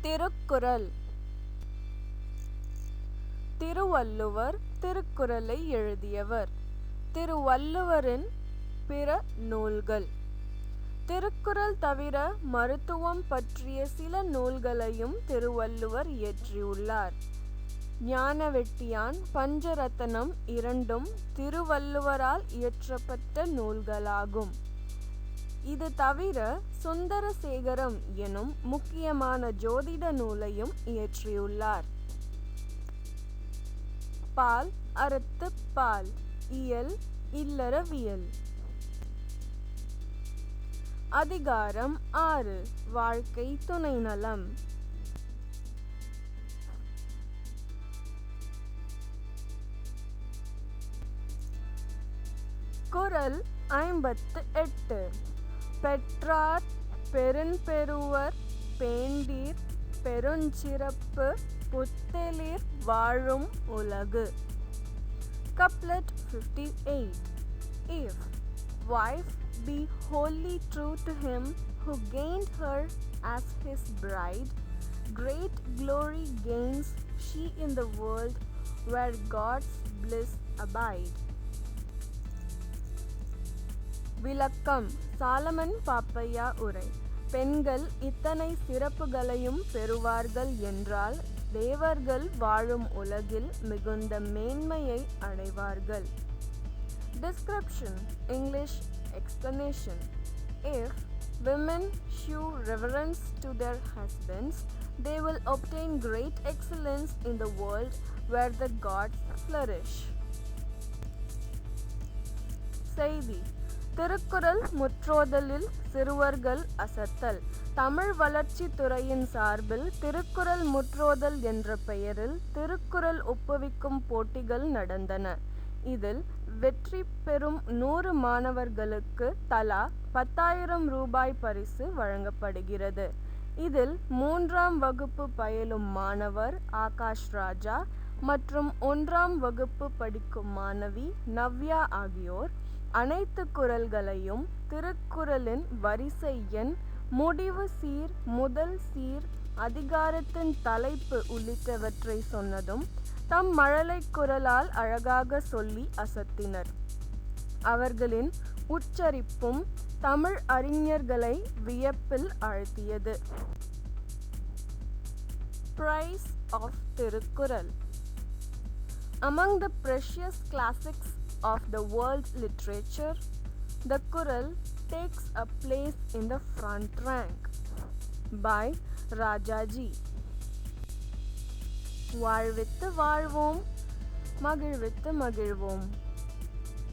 திருக்குறள். திருவள்ளுவர் திருக்குறளை எழுதியவர். திருவள்ளுவரின் பிற நூல்கள். திருக்குறள் தவிர மருத்துவம் பற்றிய சில நூல்களையும் திருவள்ளுவர் இயற்றியுள்ளார். ஞானவெட்டியான், பஞ்சரத்தனம் இரண்டும் திருவள்ளுவரால் இயற்றப்பட்ட நூல்களாகும். இது தவிர சுந்தரசேகரம் எனும் முக்கியமான ஜோதிட நூலையும் இயற்றியுள்ளார். பால் அறத்து பால், இயல் இல்லறவியல். அதிகாரம் 6, வாழ்க்கை துணை நலம். குறள் 58. பெற்றார் பெரும்பெறுவர் பேண்டீர் பெருஞ்சிறப்பு புத்தெளிர் வாழும் உலகு. Couplet 58. If wife be wholly true to him who gained her as his bride, great glory gains she in the world where God's bliss abide. விளக்கம். சாலமன் பாப்பையா உரை. பெண்கள் இத்தனை சிறப்புகளையும் பெறுவார்கள் என்றால் தேவர்கள் வாழும் உலகில் மிகுந்த மேன்மையை அடைவார்கள். Description. English explanation. If women show reverence to their husbands, they will obtain great excellence in the world where the gods flourish. செய்தி. திருக்குறள் முற்றோதலில் சிறுவர்கள் அசத்தல். தமிழ் வளர்ச்சி துறையின் சார்பில் திருக்குறள் முற்றோதல் என்ற பெயரில் திருக்குறள் ஒப்புவிக்கும் போட்டிகள் நடந்தன. இதில் வெற்றி பெறும் 100 மாணவர்களுக்கு தலா 10,000 ரூபாய் பரிசு வழங்கப்படுகிறது. இதில் 3ஆம் வகுப்பு பயிலும் மாணவர் ஆகாஷ் ராஜா மற்றும் 1ஆம் வகுப்பு படிக்கும் மாணவி நவ்யா ஆகியோர் அனைத்து குறள்களையும் திருக்குறளின் வரிசை எண், முடிவு சீர், முதல் சீர், அதிகாரத்தின் தலைப்பு உள்ளிட்டவற்றை சொன்னதும் தம் மழலை குரலால் அழகாக சொல்லி அசத்தினர். அவர்களின் உச்சரிப்பும் தமிழ் அறிஞர்களை வியப்பில் ஆழ்த்தியது. Prize of Thirukkural. Among the precious classics of the world literature, the Qural takes a place in the front rank. By Rajaji. வாழ்வித்து வாழ்வோம், மகிழ்வித்து மகிழ்வோம்.